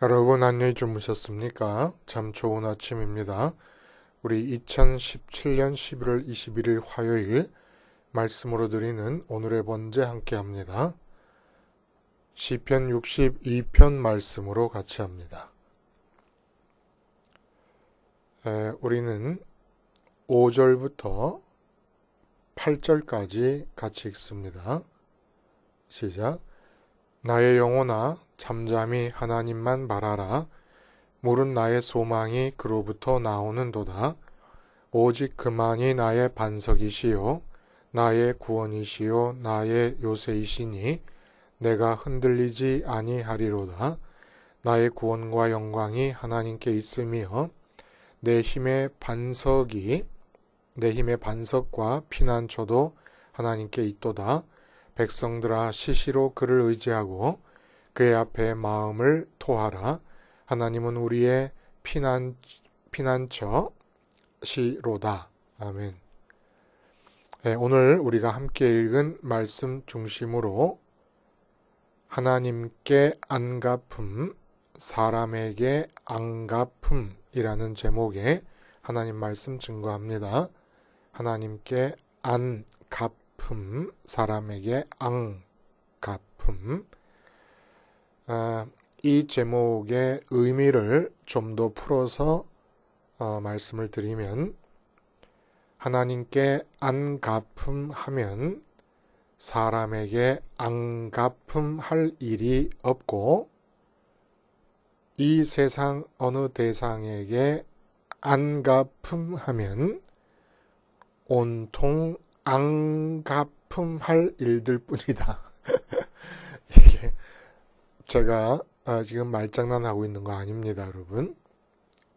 여러분 안녕히 주무셨습니까? 참 좋은 아침입니다. 우리 2017년 11월 21일 화요일 말씀으로 드리는 오늘의 번제 함께 합니다. 시편 62편 말씀으로 같이 합니다. 우리는 5절부터 8절까지 같이 읽습니다. 시작. 나의 영혼아 잠잠히 하나님만 바라라. 물은 나의 소망이 그로부터 나오는도다. 오직 그만이 나의 반석이시요 나의 구원이시요 나의 요새이시니 내가 흔들리지 아니하리로다. 나의 구원과 영광이 하나님께 있으며 내 힘의 반석과 피난처도 하나님께 있도다. 백성들아 시시로 그를 의지하고 그의 앞에 마음을 토하라. 하나님은 우리의 피난처시로다. 아멘. 오늘 우리가 함께 읽은 말씀 중심으로 하나님께 안갚음, 사람에게 안갚음이라는 제목의 하나님 말씀 증거합니다. 하나님께 안갚음, 사람에게 안갚음. 이 제목의 의미를 좀 더 풀어서 말씀을 드리면, 하나님께 안갚음 하면 사람에게 안갚음 할 일이 없고, 이 세상 어느 대상에게 안갚음 하면 온통 안갚음 할 일들 뿐이다. 이게 제가 지금 말장난하고 있는 거 아닙니다, 여러분.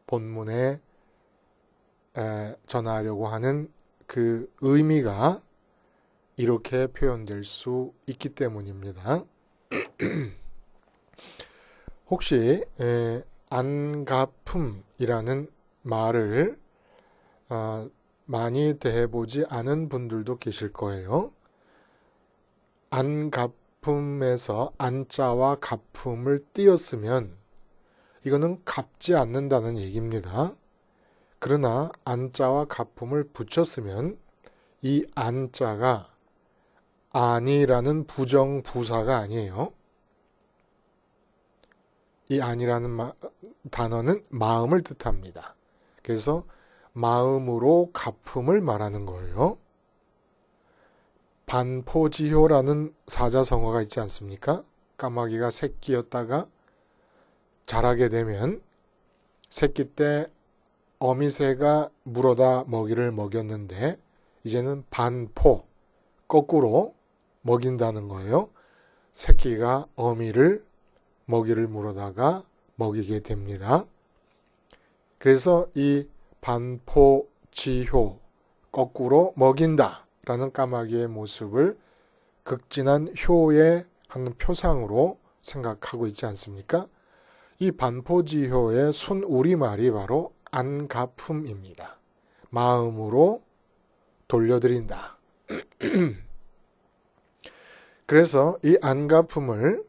본문에 전하려고 하는 그 의미가 이렇게 표현될 수 있기 때문입니다. 혹시 안갚음이라는 말을 많이 대해보지 않은 분들도 계실 거예요. 안갚음에서 안자와 갚음을 띄었으면 이거는 갚지 않는다는 얘기입니다. 그러나 안자와 갚음을 붙였으면 이 안자가 아니라는 부정부사가 아니에요. 이 아니라는 단어는 마음을 뜻합니다. 그래서 마음으로 갚음을 말하는 거예요. 반포지효라는 사자성어가 있지 않습니까? 까마귀가 새끼였다가 자라게 되면 새끼 때 어미새가 물어다 먹이를 먹였는데 이제는 반포, 거꾸로 먹인다는 거예요. 새끼가 어미를 먹이를 물어다가 먹이게 됩니다. 그래서 이 반포지효, 거꾸로 먹인다 라는 까마귀의 모습을 극진한 효의 한 표상으로 생각하고 있지 않습니까? 이 반포지효의 순우리말이 바로 안갚음입니다. 마음으로 돌려드린다. 그래서 이 안갚음을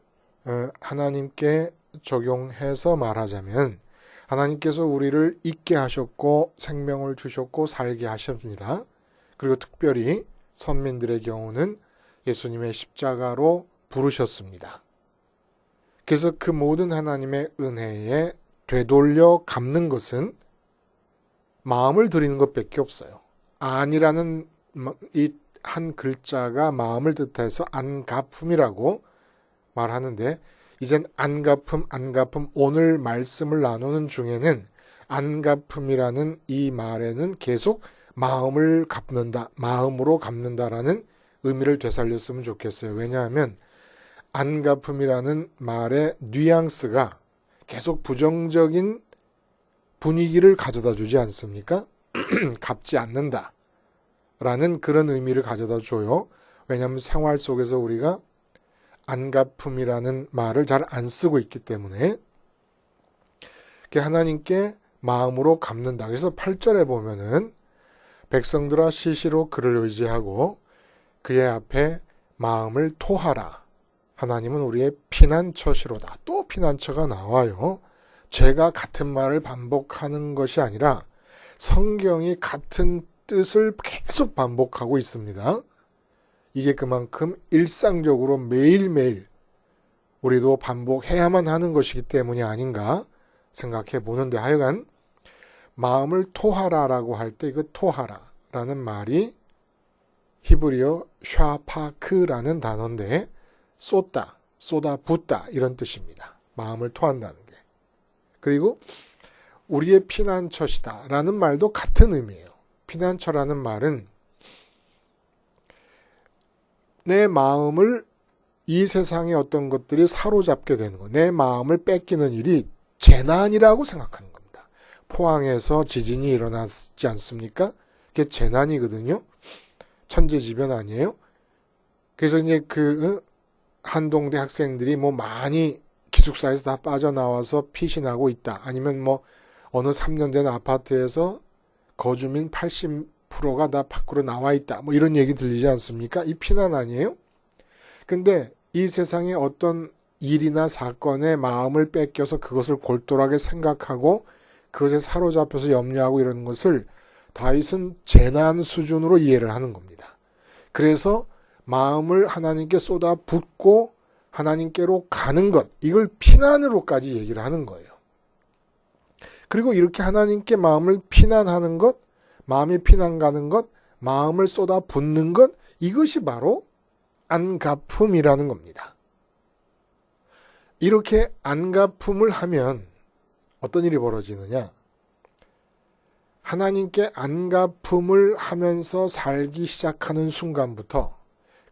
하나님께 적용해서 말하자면, 하나님께서 우리를 있게 하셨고 생명을 주셨고 살게 하셨습니다. 그리고 특별히 선민들의 경우는 예수님의 십자가로 부르셨습니다. 그래서 그 모든 하나님의 은혜에 되돌려 갚는 것은 마음을 드리는 것밖에 없어요. 안이라는 이 한 글자가 마음을 뜻해서 안갚음이라고 말하는데, 이젠 안갚음 오늘 말씀을 나누는 중에는 안갚음이라는 이 말에는 계속 마음을 갚는다, 마음으로 갚는다라는 의미를 되살렸으면 좋겠어요. 왜냐하면 안갚음이라는 말의 뉘앙스가 계속 부정적인 분위기를 가져다 주지 않습니까? 갚지 않는다 라는 그런 의미를 가져다 줘요. 왜냐하면 생활 속에서 우리가 안갚음이라는 말을 잘 안 쓰고 있기 때문에. 하나님께 마음으로 갚는다. 그래서 8절에 보면은 백성들아 시시로 그를 의지하고 그의 앞에 마음을 토하라. 하나님은 우리의 피난처시로다. 또 피난처가 나와요. 제가 같은 말을 반복하는 것이 아니라 성경이 같은 뜻을 계속 반복하고 있습니다. 이게 그만큼 일상적으로 매일매일 우리도 반복해야만 하는 것이기 때문이 아닌가 생각해 보는데, 하여간 마음을 토하라라고 할 때 그 토하라라는 말이 히브리어 샤파크라는 단어인데 쏟다, 쏟아붓다 이런 뜻입니다. 마음을 토한다는 게. 그리고 우리의 피난처시다 라는 말도 같은 의미예요. 피난처라는 말은 내 마음을 이 세상의 어떤 것들이 사로잡게 되는 거, 내 마음을 뺏기는 일이 재난이라고 생각하는 겁니다. 포항에서 지진이 일어났지 않습니까? 그게 재난이거든요. 천재지변 아니에요? 그래서 이제 한동대 학생들이 많이 기숙사에서 다 빠져나와서 피신하고 있다. 아니면 어느 3년 된 아파트에서 거주민 80%가 다 밖으로 나와 있다. 이런 얘기 들리지 않습니까? 이 피난 아니에요? 근데 이 세상에 어떤 일이나 사건에 마음을 뺏겨서 그것을 골똘하게 생각하고 그것에 사로잡혀서 염려하고 이러는 것을 다윗은 재난 수준으로 이해를 하는 겁니다. 그래서 마음을 하나님께 쏟아붓고 하나님께로 가는 것, 이걸 피난으로까지 얘기를 하는 거예요. 그리고 이렇게 하나님께 마음을 피난하는 것, 마음이 피난 가는 것, 마음을 쏟아붓는 것, 이것이 바로 안갚음이라는 겁니다. 이렇게 안갚음을 하면 어떤 일이 벌어지느냐? 하나님께 안갚음을 하면서 살기 시작하는 순간부터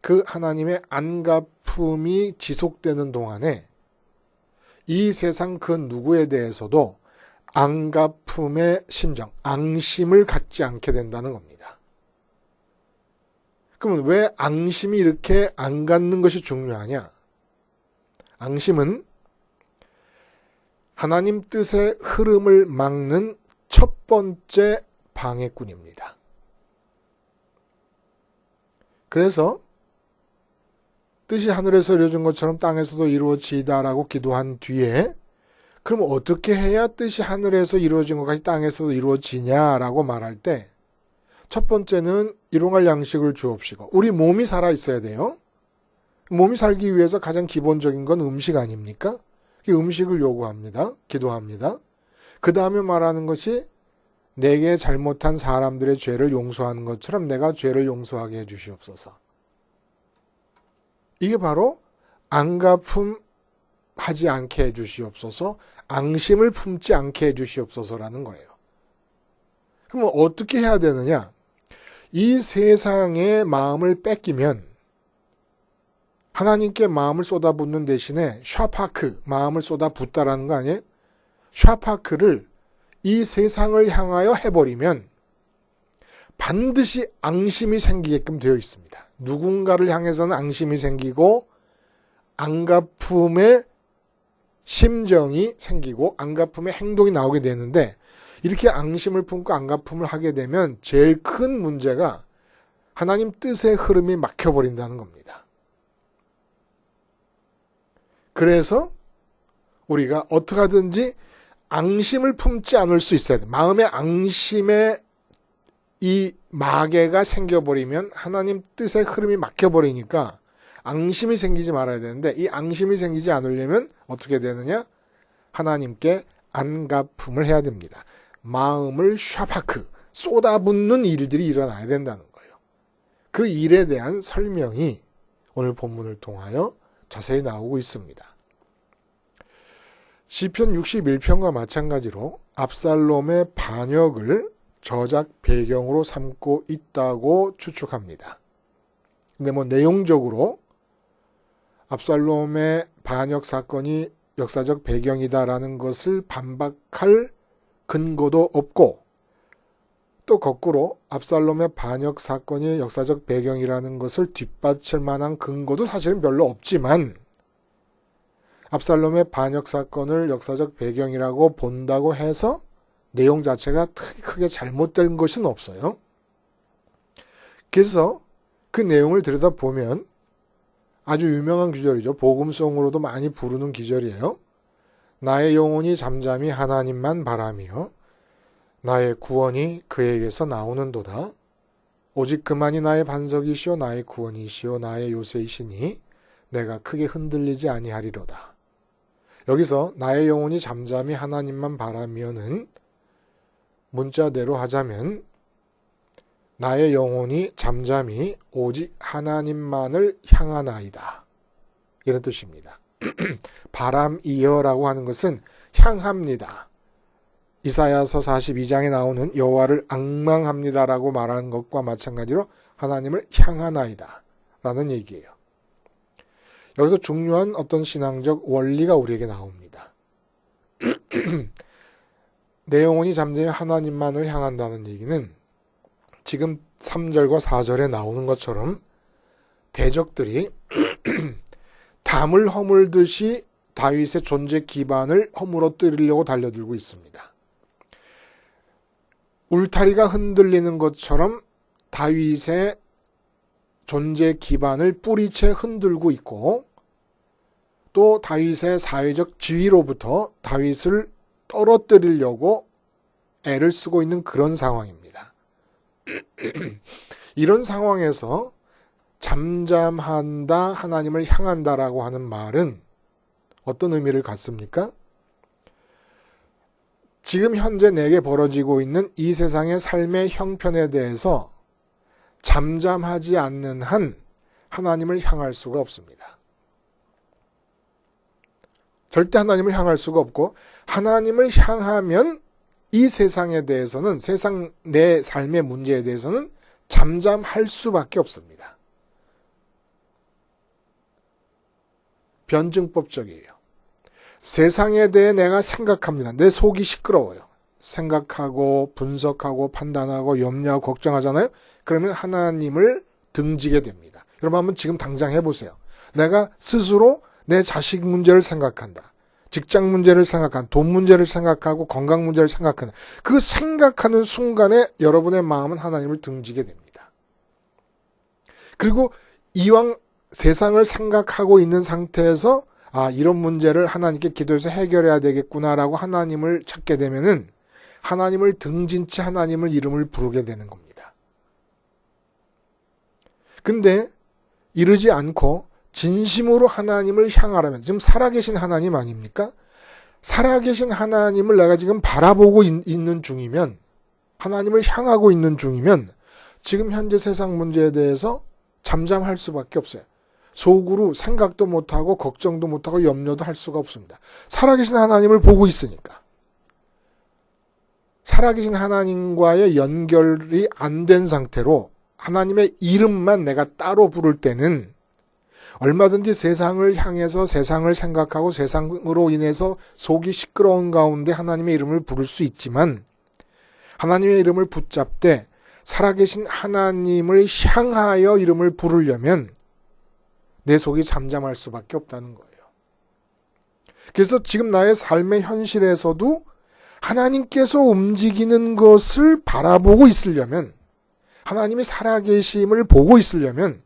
그 하나님의 안갚음이 지속되는 동안에 이 세상 그 누구에 대해서도 안갚음의 심정, 앙심을 갖지 않게 된다는 겁니다. 그러면 왜 앙심이 이렇게 안 갖는 것이 중요하냐? 앙심은 하나님 뜻의 흐름을 막는 첫 번째 방해꾼입니다. 그래서 뜻이 하늘에서 이루어진 것처럼 땅에서도 이루어지다라고 기도한 뒤에 그럼 어떻게 해야 뜻이 하늘에서 이루어진 것까지 땅에서도 이루어지냐라고 말할 때 첫 번째는 일용할 양식을 주옵시고, 우리 몸이 살아 있어야 돼요. 몸이 살기 위해서 가장 기본적인 건 음식 아닙니까? 음식을 요구합니다. 기도합니다. 그 다음에 말하는 것이 내게 잘못한 사람들의 죄를 용서하는 것처럼 내가 죄를 용서하게 해주시옵소서. 이게 바로 안갚음 하지 않게 해주시옵소서, 앙심을 품지 않게 해주시옵소서라는 거예요. 그럼 어떻게 해야 되느냐? 이 세상의 마음을 뺏기면 하나님께 마음을 쏟아붓는 대신에 샤파크, 마음을 쏟아붓다라는 거 아니에요? 샤파크를 이 세상을 향하여 해버리면 반드시 앙심이 생기게끔 되어 있습니다. 누군가를 향해서는 앙심이 생기고 안갚음의 심정이 생기고 안갚음의 행동이 나오게 되는데, 이렇게 앙심을 품고 안갚음을 하게 되면 제일 큰 문제가 하나님 뜻의 흐름이 막혀버린다는 겁니다. 그래서 우리가 어떻게 하든지 앙심을 품지 않을 수 있어야 돼. 마음의 앙심에 이 마개가 생겨버리면 하나님 뜻의 흐름이 막혀버리니까 앙심이 생기지 말아야 되는데, 이 앙심이 생기지 않으려면 어떻게 되느냐? 하나님께 안갚음을 해야 됩니다. 마음을 샤파크, 쏟아붓는 일들이 일어나야 된다는 거예요. 그 일에 대한 설명이 오늘 본문을 통하여 자세히 나오고 있습니다. 시편 61편과 마찬가지로 압살롬의 반역을 저작 배경으로 삼고 있다고 추측합니다. 근데 내용적으로 압살롬의 반역 사건이 역사적 배경이다라는 것을 반박할 근거도 없고, 또 거꾸로 압살롬의 반역 사건이 역사적 배경이라는 것을 뒷받칠 만한 근거도 사실은 별로 없지만, 압살롬의 반역 사건을 역사적 배경이라고 본다고 해서 내용 자체가 크게 잘못된 것은 없어요. 그래서 그 내용을 들여다보면 아주 유명한 기절이죠. 복음송으로도 많이 부르는 기절이에요. 나의 영혼이 잠잠히 하나님만 바라며 나의 구원이 그에게서 나오는도다. 오직 그만이 나의 반석이시오 나의 구원이시오 나의 요새이시니 내가 크게 흔들리지 아니하리로다. 여기서 나의 영혼이 잠잠히 하나님만 바라며는 문자대로 하자면 나의 영혼이 잠잠히 오직 하나님만을 향하나이다. 이런 뜻입니다. 바람이여라고 하는 것은 향합니다. 이사야서 42장에 나오는 여호와를 앙망합니다라고 말하는 것과 마찬가지로 하나님을 향하나이다 라는 얘기예요. 여기서 중요한 어떤 신앙적 원리가 우리에게 나옵니다. 내 영혼이 잠잠히 하나님만을 향한다는 얘기는 지금 3절과 4절에 나오는 것처럼 대적들이 담을 허물듯이 다윗의 존재 기반을 허물어뜨리려고 달려들고 있습니다. 울타리가 흔들리는 것처럼 다윗의 존재 기반을 뿌리채 흔들고 있고 또 다윗의 사회적 지위로부터 다윗을 떨어뜨리려고 애를 쓰고 있는 그런 상황입니다. 이런 상황에서 잠잠한다, 하나님을 향한다라고 하는 말은 어떤 의미를 갖습니까? 지금 현재 내게 벌어지고 있는 이 세상의 삶의 형편에 대해서 잠잠하지 않는 한 하나님을 향할 수가 없습니다. 절대 하나님을 향할 수가 없고 하나님을 향하면 이 세상에 대해서는 세상 내 삶의 문제에 대해서는 잠잠할 수밖에 없습니다. 변증법적이에요. 세상에 대해 내가 생각합니다. 내 속이 시끄러워요. 생각하고 분석하고 판단하고 염려하고 걱정하잖아요. 그러면 하나님을 등지게 됩니다. 여러분 한번 지금 당장 해보세요. 내가 스스로 내 자식 문제를 생각한다. 직장 문제를 생각한다. 돈 문제를 생각하고 건강 문제를 생각한다. 그 생각하는 순간에 여러분의 마음은 하나님을 등지게 됩니다. 그리고 이왕 세상을 생각하고 있는 상태에서 이런 문제를 하나님께 기도해서 해결해야 되겠구나라고 하나님을 찾게 되면은 하나님을 등진 채 하나님을 이름을 부르게 되는 겁니다. 근데 이러지 않고 진심으로 하나님을 향하라면 지금 살아계신 하나님 아닙니까? 살아계신 하나님을 내가 지금 바라보고 있는 중이면 하나님을 향하고 있는 중이면 지금 현재 세상 문제에 대해서 잠잠할 수밖에 없어요. 속으로 생각도 못하고 걱정도 못하고 염려도 할 수가 없습니다. 살아계신 하나님을 보고 있으니까. 살아계신 하나님과의 연결이 안 된 상태로 하나님의 이름만 내가 따로 부를 때는 얼마든지 세상을 향해서 세상을 생각하고 세상으로 인해서 속이 시끄러운 가운데 하나님의 이름을 부를 수 있지만 하나님의 이름을 붙잡되 살아계신 하나님을 향하여 이름을 부르려면 내 속이 잠잠할 수밖에 없다는 거예요. 그래서 지금 나의 삶의 현실에서도 하나님께서 움직이는 것을 바라보고 있으려면 하나님이 살아계심을 보고 있으려면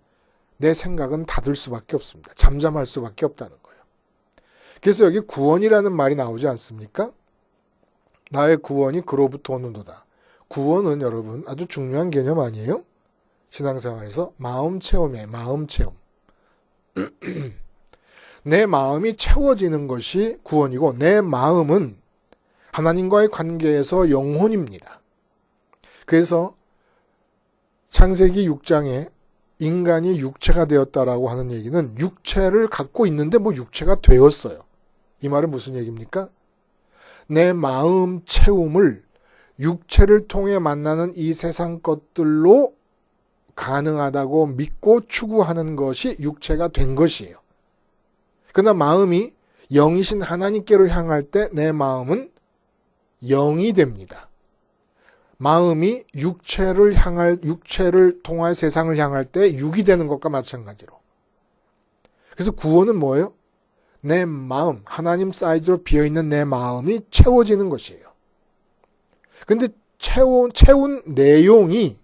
내 생각은 닫을 수밖에 없습니다. 잠잠할 수밖에 없다는 거예요. 그래서 여기 구원이라는 말이 나오지 않습니까? 나의 구원이 그로부터 오는도다. 구원은 여러분 아주 중요한 개념 아니에요? 신앙생활에서 마음 체험이에요. 마음 체험. 내 마음이 채워지는 것이 구원이고 내 마음은 하나님과의 관계에서 영혼입니다. 그래서 창세기 6장에 인간이 육체가 되었다라고 하는 얘기는 육체를 갖고 있는데 육체가 되었어요. 이 말은 무슨 얘기입니까? 내 마음 채움을 육체를 통해 만나는 이 세상 것들로 가능하다고 믿고 추구하는 것이 육체가 된 것이에요. 그러나 마음이 영이신 하나님께로 향할 때 내 마음은 영이 됩니다. 마음이 육체를 통하여 세상을 향할 때 육이 되는 것과 마찬가지로. 그래서 구원은 뭐예요? 내 마음, 하나님 사이즈로 비어있는 내 마음이 채워지는 것이에요. 근데 채운 내용이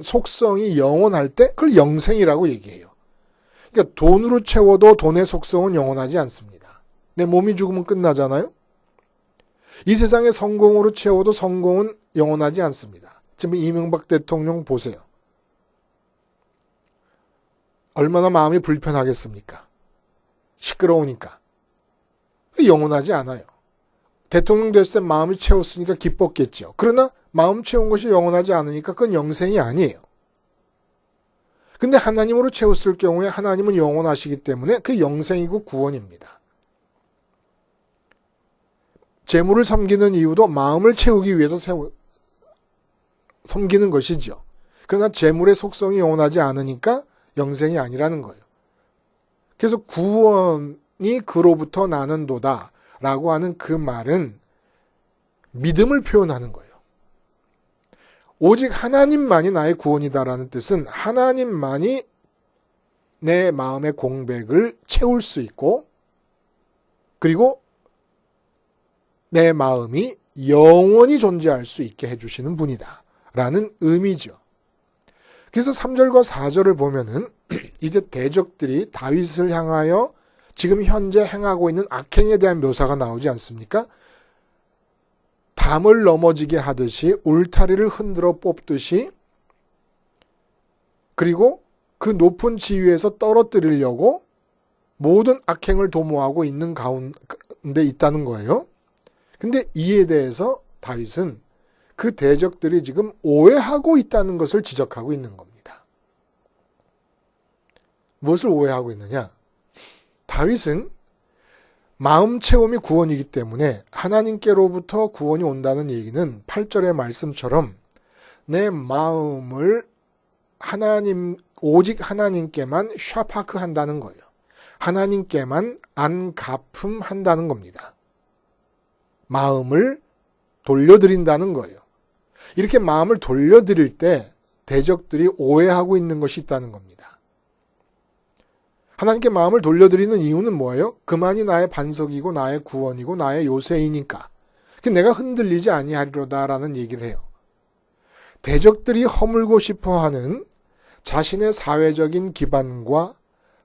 속성이 영원할 때 그걸 영생이라고 얘기해요. 그러니까 돈으로 채워도 돈의 속성은 영원하지 않습니다. 내 몸이 죽으면 끝나잖아요. 이 세상의 성공으로 채워도 성공은 영원하지 않습니다. 지금 이명박 대통령 보세요. 얼마나 마음이 불편하겠습니까? 시끄러우니까. 영원하지 않아요. 대통령 됐을 때 마음이 채웠으니까 기뻤겠죠. 그러나 마음 채운 것이 영원하지 않으니까 그건 영생이 아니에요. 근데 하나님으로 채웠을 경우에 하나님은 영원하시기 때문에 그 영생이고 구원입니다. 재물을 섬기는 이유도 마음을 채우기 위해서 섬기는 것이죠. 그러나 재물의 속성이 영원하지 않으니까 영생이 아니라는 거예요. 그래서 구원이 그로부터 나는도다 라고 하는 그 말은 믿음을 표현하는 거예요. 오직 하나님만이 나의 구원이다라는 뜻은 하나님만이 내 마음의 공백을 채울 수 있고 그리고 내 마음이 영원히 존재할 수 있게 해주시는 분이다 라는 의미죠. 그래서 3절과 4절을 보면은 이제 대적들이 다윗을 향하여 지금 현재 행하고 있는 악행에 대한 묘사가 나오지 않습니까? 담을 넘어지게 하듯이 울타리를 흔들어 뽑듯이 그리고 그 높은 지위에서 떨어뜨리려고 모든 악행을 도모하고 있는 가운데 있다는 거예요. 근데 이에 대해서 다윗은 그 대적들이 지금 오해하고 있다는 것을 지적하고 있는 겁니다. 무엇을 오해하고 있느냐? 다윗은 마음 채움이 구원이기 때문에 하나님께로부터 구원이 온다는 얘기는 8절의 말씀처럼 내 마음을 오직 하나님께만 샤파크 한다는 거예요. 하나님께만 안가품 한다는 겁니다. 마음을 돌려드린다는 거예요. 이렇게 마음을 돌려드릴 때 대적들이 오해하고 있는 것이 있다는 겁니다. 하나님께 마음을 돌려드리는 이유는 뭐예요? 그만이 나의 반석이고 나의 구원이고 나의 요새이니까. 내가 흔들리지 아니하리로다라는 얘기를 해요. 대적들이 허물고 싶어하는 자신의 사회적인 기반과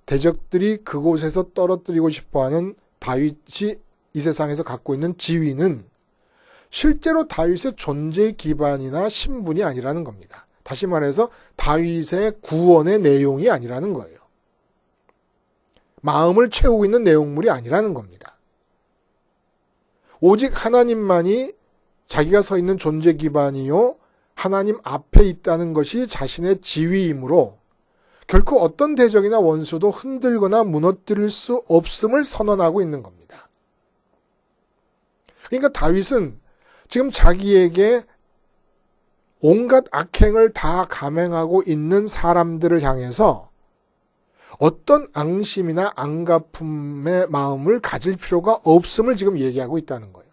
대적들이 그곳에서 떨어뜨리고 싶어하는 다윗이 이 세상에서 갖고 있는 지위는 실제로 다윗의 존재 기반이나 신분이 아니라는 겁니다. 다시 말해서 다윗의 구원의 내용이 아니라는 거예요. 마음을 채우고 있는 내용물이 아니라는 겁니다. 오직 하나님만이 자기가 서 있는 존재 기반이요 하나님 앞에 있다는 것이 자신의 지위이므로 결코 어떤 대적이나 원수도 흔들거나 무너뜨릴 수 없음을 선언하고 있는 겁니다. 그러니까 다윗은 지금 자기에게 온갖 악행을 다 감행하고 있는 사람들을 향해서 어떤 앙심이나 안갚음의 마음을 가질 필요가 없음을 지금 얘기하고 있다는 거예요.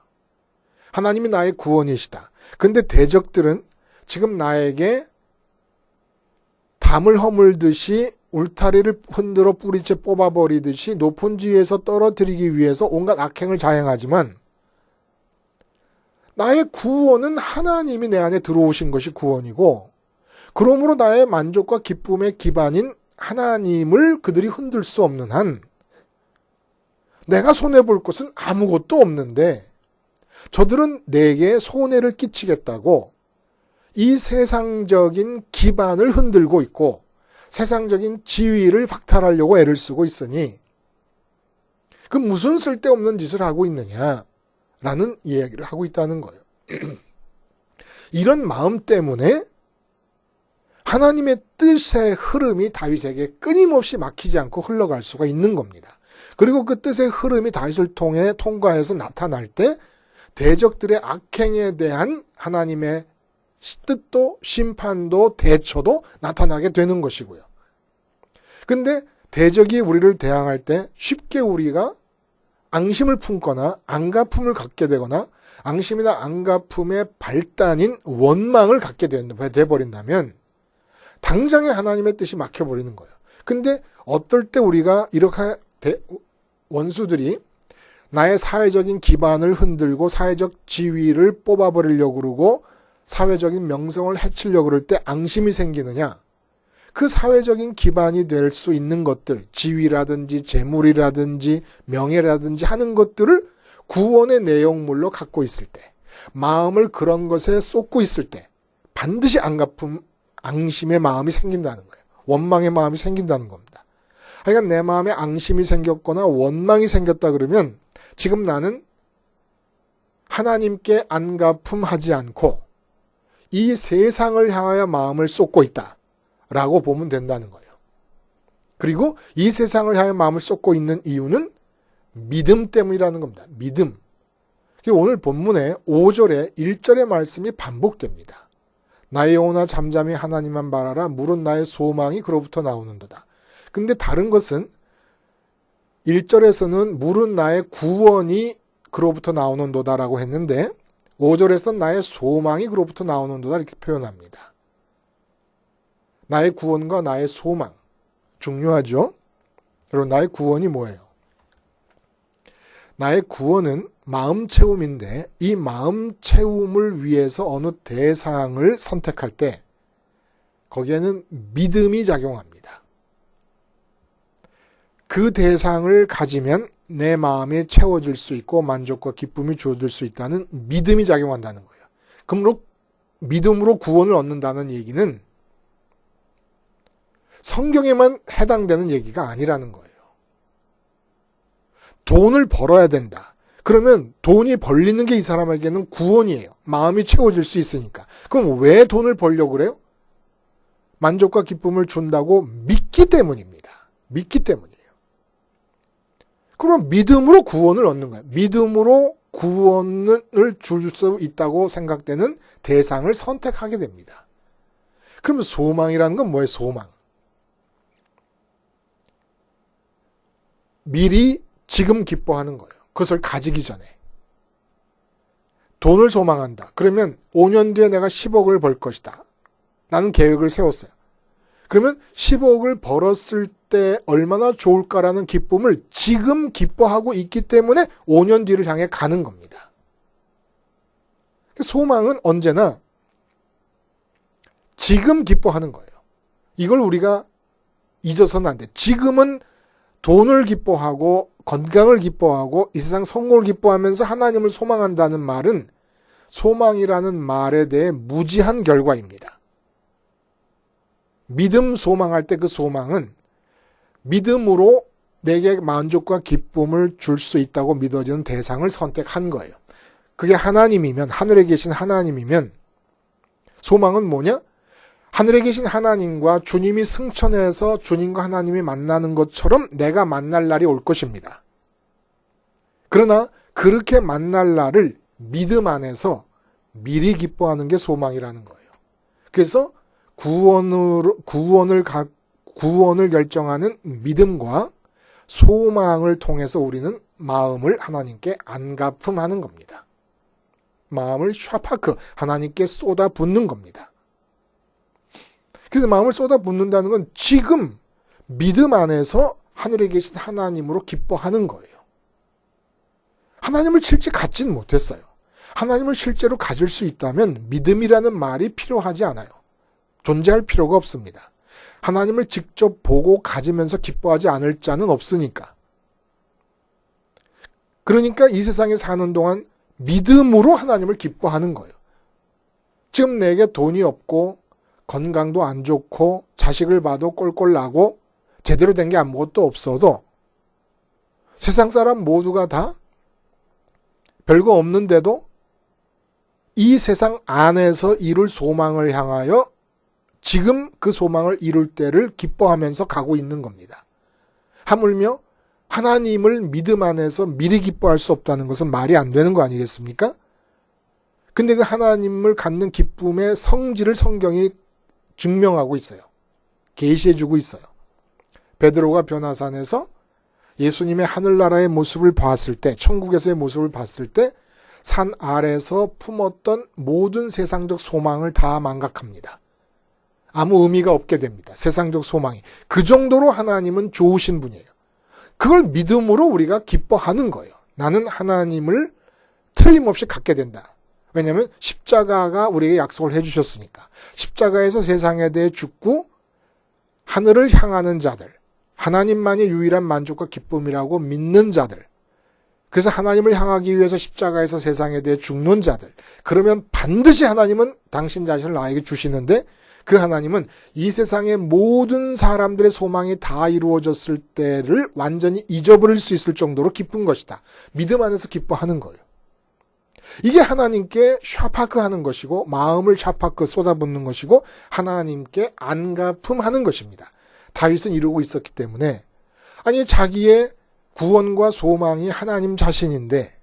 하나님이 나의 구원이시다. 근데 대적들은 지금 나에게 담을 허물듯이 울타리를 흔들어 뿌리채 뽑아버리듯이 높은 지위에서 떨어뜨리기 위해서 온갖 악행을 자행하지만 나의 구원은 하나님이 내 안에 들어오신 것이 구원이고 그러므로 나의 만족과 기쁨의 기반인 하나님을 그들이 흔들 수 없는 한 내가 손해볼 것은 아무것도 없는데 저들은 내게 손해를 끼치겠다고 이 세상적인 기반을 흔들고 있고 세상적인 지위를 박탈하려고 애를 쓰고 있으니 그 무슨 쓸데없는 짓을 하고 있느냐라는 이야기를 하고 있다는 거예요. 이런 마음 때문에 하나님의 뜻의 흐름이 다윗에게 끊임없이 막히지 않고 흘러갈 수가 있는 겁니다. 그리고 그 뜻의 흐름이 다윗을 통해 통과해서 나타날 때 대적들의 악행에 대한 하나님의 뜻도 심판도 대처도 나타나게 되는 것이고요. 근데 대적이 우리를 대항할 때 쉽게 우리가 앙심을 품거나 안갚음을 갖게 되거나 앙심이나 안갚음의 발단인 원망을 갖게 돼버린다면 당장에 하나님의 뜻이 막혀버리는 거예요. 근데 어떨 때 우리가 이렇게 원수들이 나의 사회적인 기반을 흔들고 사회적 지위를 뽑아버리려고 그러고 사회적인 명성을 해치려고 그럴 때 앙심이 생기느냐? 그 사회적인 기반이 될 수 있는 것들, 지위라든지 재물이라든지 명예라든지 하는 것들을 구원의 내용물로 갖고 있을 때, 마음을 그런 것에 쏟고 있을 때 반드시 앙심의 마음이 생긴다는 거예요. 원망의 마음이 생긴다는 겁니다. 그러니까 내 마음에 앙심이 생겼거나 원망이 생겼다 그러면 지금 나는 하나님께 안갚음하지 않고 이 세상을 향하여 마음을 쏟고 있다라고 보면 된다는 거예요. 그리고 이 세상을 향하여 마음을 쏟고 있는 이유는 믿음 때문이라는 겁니다. 믿음. 오늘 본문에 5절에 1절의 말씀이 반복됩니다. 나의 영혼아 잠잠히 하나님만 바라라. 물은 나의 소망이 그로부터 나오는도다. 근데 다른 것은 1절에서는 물은 나의 구원이 그로부터 나오는도다라고 했는데 5절에서는 나의 소망이 그로부터 나오는도다 이렇게 표현합니다. 나의 구원과 나의 소망. 중요하죠? 여러분 나의 구원이 뭐예요? 나의 구원은 마음 채움인데 이 마음 채움을 위해서 어느 대상을 선택할 때 거기에는 믿음이 작용합니다. 그 대상을 가지면 내 마음이 채워질 수 있고 만족과 기쁨이 주어질 수 있다는 믿음이 작용한다는 거예요. 그러므로 믿음으로 구원을 얻는다는 얘기는 성경에만 해당되는 얘기가 아니라는 거예요. 돈을 벌어야 된다. 그러면 돈이 벌리는 게 이 사람에게는 구원이에요. 마음이 채워질 수 있으니까. 그럼 왜 돈을 벌려고 그래요? 만족과 기쁨을 준다고 믿기 때문입니다. 믿기 때문이에요. 그럼 믿음으로 구원을 얻는 거예요. 믿음으로 구원을 줄 수 있다고 생각되는 대상을 선택하게 됩니다. 그러면 소망이라는 건 뭐예요? 소망. 미리 지금 기뻐하는 거예요. 그것을 가지기 전에. 돈을 소망한다. 그러면 5년 뒤에 내가 10억을 벌 것이다. 라는 계획을 세웠어요. 그러면 10억을 벌었을 때 얼마나 좋을까라는 기쁨을 지금 기뻐하고 있기 때문에 5년 뒤를 향해 가는 겁니다. 소망은 언제나 지금 기뻐하는 거예요. 이걸 우리가 잊어서는 안 돼. 지금은 돈을 기뻐하고 건강을 기뻐하고 이 세상 성공을 기뻐하면서 하나님을 소망한다는 말은 소망이라는 말에 대해 무지한 결과입니다. 믿음 소망할 때 그 소망은 믿음으로 내게 만족과 기쁨을 줄 수 있다고 믿어지는 대상을 선택한 거예요. 그게 하나님이면, 하늘에 계신 하나님이면 소망은 뭐냐? 하늘에 계신 하나님과 주님이 승천해서 주님과 하나님이 만나는 것처럼 내가 만날 날이 올 것입니다. 그러나 그렇게 만날 날을 믿음 안에서 미리 기뻐하는 게 소망이라는 거예요. 그래서 구원을 결정하는 믿음과 소망을 통해서 우리는 마음을 하나님께 안갚음하는 겁니다. 마음을 샤파크, 하나님께 쏟아붓는 겁니다. 그래서 마음을 쏟아붓는다는 건 지금 믿음 안에서 하늘에 계신 하나님으로 기뻐하는 거예요. 하나님을 실제 갖지는 못했어요. 하나님을 실제로 가질 수 있다면 믿음이라는 말이 필요하지 않아요. 존재할 필요가 없습니다. 하나님을 직접 보고 가지면서 기뻐하지 않을 자는 없으니까. 그러니까 이 세상에 사는 동안 믿음으로 하나님을 기뻐하는 거예요. 지금 내게 돈이 없고 건강도 안 좋고 자식을 봐도 꼴꼴 나고 제대로 된 게 아무것도 없어도 세상 사람 모두가 다 별거 없는데도 이 세상 안에서 이룰 소망을 향하여 지금 그 소망을 이룰 때를 기뻐하면서 가고 있는 겁니다. 하물며 하나님을 믿음 안에서 미리 기뻐할 수 없다는 것은 말이 안 되는 거 아니겠습니까? 근데 그 하나님을 갖는 기쁨의 성질을 성경이 증명하고 있어요. 계시해주고 있어요. 베드로가 변화산에서 예수님의 하늘나라의 모습을 봤을 때, 천국에서의 모습을 봤을 때 산 아래서 품었던 모든 세상적 소망을 다 망각합니다. 아무 의미가 없게 됩니다. 세상적 소망이. 그 정도로 하나님은 좋으신 분이에요. 그걸 믿음으로 우리가 기뻐하는 거예요. 나는 하나님을 틀림없이 갖게 된다. 왜냐하면 십자가가 우리에게 약속을 해주셨으니까. 십자가에서 세상에 대해 죽고 하늘을 향하는 자들, 하나님만이 유일한 만족과 기쁨이라고 믿는 자들, 그래서 하나님을 향하기 위해서 십자가에서 세상에 대해 죽는 자들, 그러면 반드시 하나님은 당신 자신을 나에게 주시는데 그 하나님은 이 세상의 모든 사람들의 소망이 다 이루어졌을 때를 완전히 잊어버릴 수 있을 정도로 기쁜 것이다. 믿음 안에서 기뻐하는 거예요. 이게 하나님께 샤파크하는 것이고 마음을 샤파크 쏟아붓는 것이고 하나님께 안가품하는 것입니다. 다윗은 이루고 있었기 때문에 아니 자기의 구원과 소망이 하나님 자신인데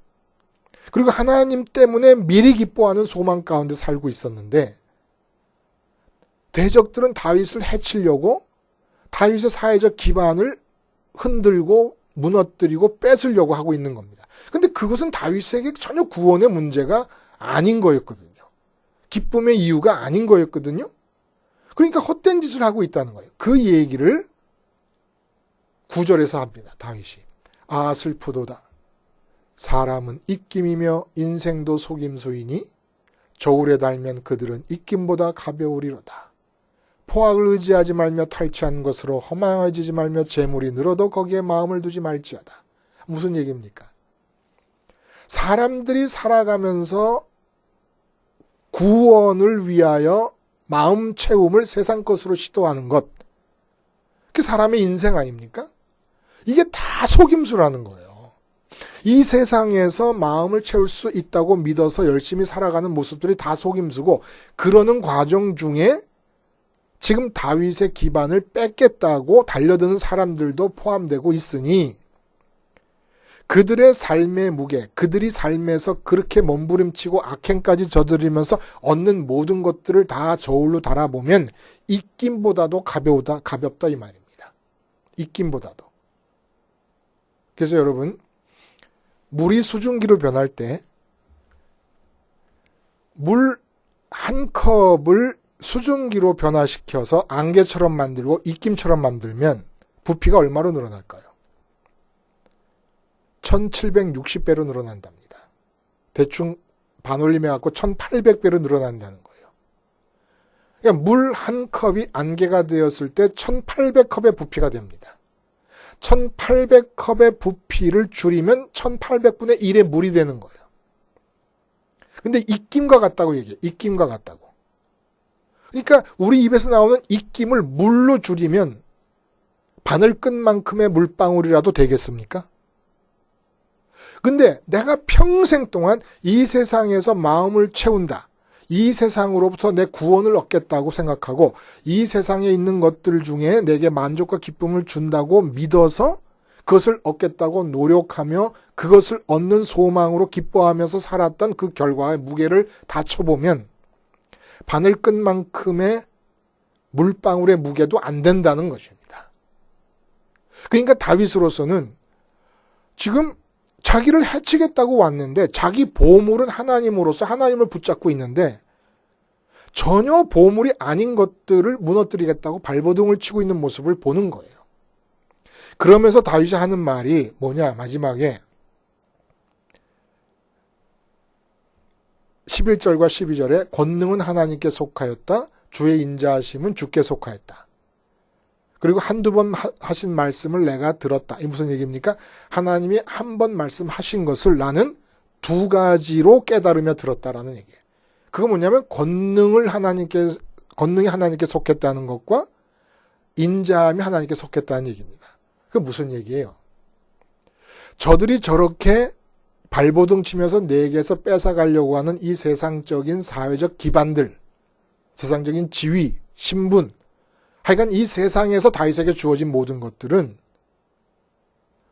그리고 하나님 때문에 미리 기뻐하는 소망 가운데 살고 있었는데 대적들은 다윗을 해치려고 다윗의 사회적 기반을 흔들고 무너뜨리고 뺏으려고 하고 있는 겁니다. 근데 그것은 다윗에게 전혀 구원의 문제가 아닌 거였거든요. 기쁨의 이유가 아닌 거였거든요. 그러니까 헛된 짓을 하고 있다는 거예요. 그 얘기를 9절에서 합니다. 다윗이. 아 슬프도다. 사람은 입김이며 인생도 속임수이니 저울에 달면 그들은 입김보다 가벼우리로다. 포악을 의지하지 말며 탈취한 것으로 허망해지지 말며 재물이 늘어도 거기에 마음을 두지 말지어다. 무슨 얘기입니까? 사람들이 살아가면서 구원을 위하여 마음 채움을 세상 것으로 시도하는 것. 그게 사람의 인생 아닙니까? 이게 다 속임수라는 거예요. 이 세상에서 마음을 채울 수 있다고 믿어서 열심히 살아가는 모습들이 다 속임수고 그러는 과정 중에 지금 다윗의 기반을 뺏겠다고 달려드는 사람들도 포함되고 있으니 그들의 삶의 무게, 그들이 삶에서 그렇게 몸부림치고 악행까지 저지르면서 얻는 모든 것들을 다 저울로 달아보면 입김보다도 가볍다 이 말입니다. 입김보다도. 그래서 여러분 물이 수증기로 변할 때 물 한 컵을 수증기로 변화시켜서 안개처럼 만들고 입김처럼 만들면 부피가 얼마로 늘어날까요? 1760배로 늘어난답니다. 대충 반올림해갖고 1800배로 늘어난다는 거예요. 그러니까 물 한 컵이 안개가 되었을 때 1800컵의 부피가 됩니다. 1800컵의 부피를 줄이면 1800분의 1의 물이 되는 거예요. 근데 입김과 같다고 얘기해요. 입김과 같다고. 그러니까 우리 입에서 나오는 입김을 물로 줄이면 바늘끝만큼의 물방울이라도 되겠습니까? 근데 내가 평생 동안 이 세상에서 마음을 채운다. 이 세상으로부터 내 구원을 얻겠다고 생각하고 이 세상에 있는 것들 중에 내게 만족과 기쁨을 준다고 믿어서 그것을 얻겠다고 노력하며 그것을 얻는 소망으로 기뻐하면서 살았던 그 결과의 무게를 다 쳐보면 바늘끝만큼의 물방울의 무게도 안 된다는 것입니다. 그러니까 다윗으로서는 지금 자기를 해치겠다고 왔는데 자기 보물은 하나님으로서 하나님을 붙잡고 있는데 전혀 보물이 아닌 것들을 무너뜨리겠다고 발버둥을 치고 있는 모습을 보는 거예요. 그러면서 다윗이 하는 말이 뭐냐? 마지막에 11절과 12절에 권능은 하나님께 속하였다. 주의 인자하심은 주께 속하였다. 그리고 한두 번 하신 말씀을 내가 들었다. 이 무슨 얘기입니까? 하나님이 한 번 말씀하신 것을 나는 두 가지로 깨달으며 들었다라는 얘기예요. 그거 뭐냐면 권능이 하나님께 속했다는 것과 인자함이 하나님께 속했다는 얘기입니다. 그게 무슨 얘기예요? 저들이 저렇게 발버둥 치면서 내게서 뺏어가려고 하는 이 세상적인 사회적 기반들, 세상적인 지위, 신분, 하여간 이 세상에서 다윗에게 주어진 모든 것들은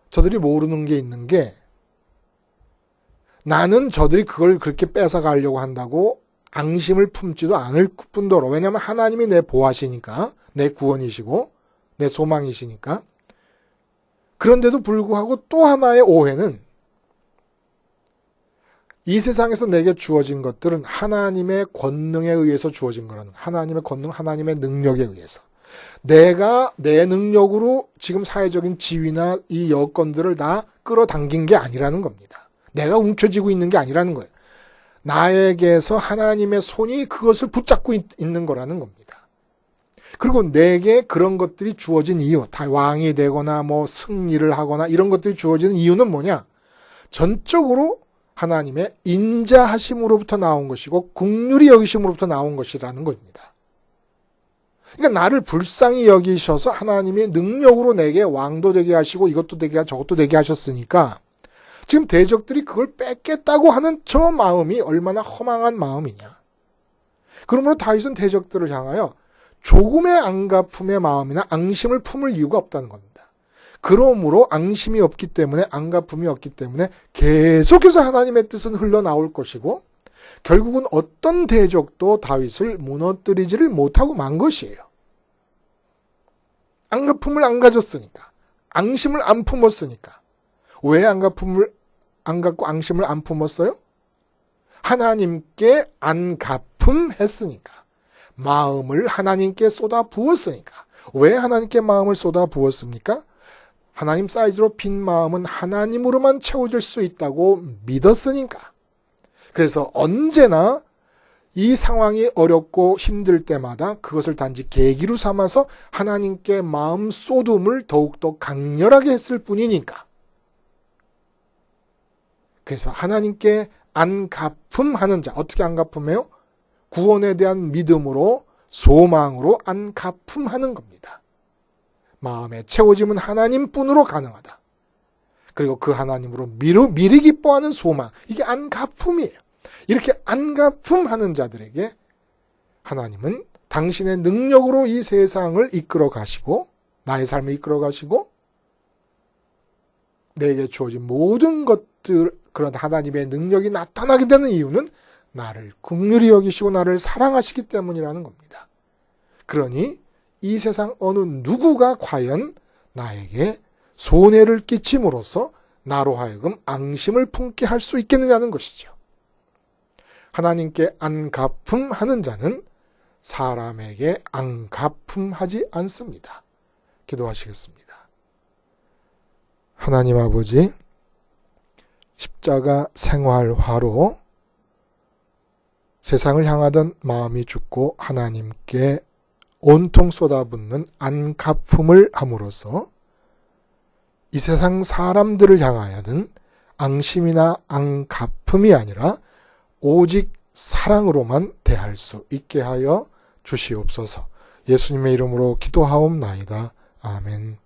저들이 모르는 게 있는 게 나는 저들이 그걸 그렇게 뺏어가려고 한다고 앙심을 품지도 않을 뿐더러 왜냐하면 하나님이 내 보호하시니까 내 구원이시고 내 소망이시니까 그런데도 불구하고 또 하나의 오해는 이 세상에서 내게 주어진 것들은 하나님의 권능에 의해서 주어진 거라는 거예요. 하나님의 권능, 하나님의 능력에 의해서. 내가 내 능력으로 지금 사회적인 지위나 이 여건들을 다 끌어당긴 게 아니라는 겁니다. 내가 움켜쥐고 있는 게 아니라는 거예요. 나에게서 하나님의 손이 그것을 붙잡고 있는 거라는 겁니다. 그리고 내게 그런 것들이 주어진 이유, 다 왕이 되거나 뭐 승리를 하거나 이런 것들이 주어지는 이유는 뭐냐? 전적으로 하나님의 인자하심으로부터 나온 것이고 긍휼히 여기심으로부터 나온 것이라는 겁니다. 그러니까 나를 불쌍히 여기셔서 하나님이 능력으로 내게 왕도 되게 하시고 이것도 되게 하시고 저것도 되게 하셨으니까 지금 대적들이 그걸 뺏겠다고 하는 저 마음이 얼마나 허망한 마음이냐. 그러므로 다윗은 대적들을 향하여 조금의 안갚음의 마음이나 앙심을 품을 이유가 없다는 겁니다. 그러므로 앙심이 없기 때문에 안갚음이 없기 때문에 계속해서 하나님의 뜻은 흘러나올 것이고 결국은 어떤 대적도 다윗을 무너뜨리지를 못하고 만 것이에요. 안갚음을 안 가졌으니까. 앙심을 안 품었으니까. 왜 안갚음을 안 갖고 앙심을 안 품었어요? 하나님께 안갚음했으니까. 마음을 하나님께 쏟아 부었으니까. 왜 하나님께 마음을 쏟아 부었습니까? 하나님 사이즈로 빈 마음은 하나님으로만 채워질 수 있다고 믿었으니까. 그래서 언제나 이 상황이 어렵고 힘들 때마다 그것을 단지 계기로 삼아서 하나님께 마음 쏟음을 더욱더 강렬하게 했을 뿐이니까. 그래서 하나님께 안갚음하는 자, 어떻게 안갚음해요? 구원에 대한 믿음으로 소망으로 안갚음하는 겁니다. 마음의 채워짐은 하나님뿐으로 가능하다. 그리고 그 하나님으로 미리 기뻐하는 소망, 이게 안갚음이에요. 이렇게 안갚음하는 자들에게 하나님은 당신의 능력으로 이 세상을 이끌어 가시고 나의 삶을 이끌어 가시고 내게 주어진 모든 것들, 그런 하나님의 능력이 나타나게 되는 이유는 나를 긍휼히 여기시고 나를 사랑하시기 때문이라는 겁니다. 그러니 이 세상 어느 누구가 과연 나에게 손해를 끼침으로써 나로 하여금 앙심을 품게 할 수 있겠느냐는 것이죠. 하나님께 안갚음하는 자는 사람에게 안갚음하지 않습니다. 기도하시겠습니다. 하나님 아버지, 십자가 생활화로 세상을 향하던 마음이 죽고 하나님께 온통 쏟아붓는 안갚음을 함으로써 이 세상 사람들을 향하여는 앙심이나 안갚음이 아니라 오직 사랑으로만 대할 수 있게 하여 주시옵소서. 예수님의 이름으로 기도하옵나이다. 아멘.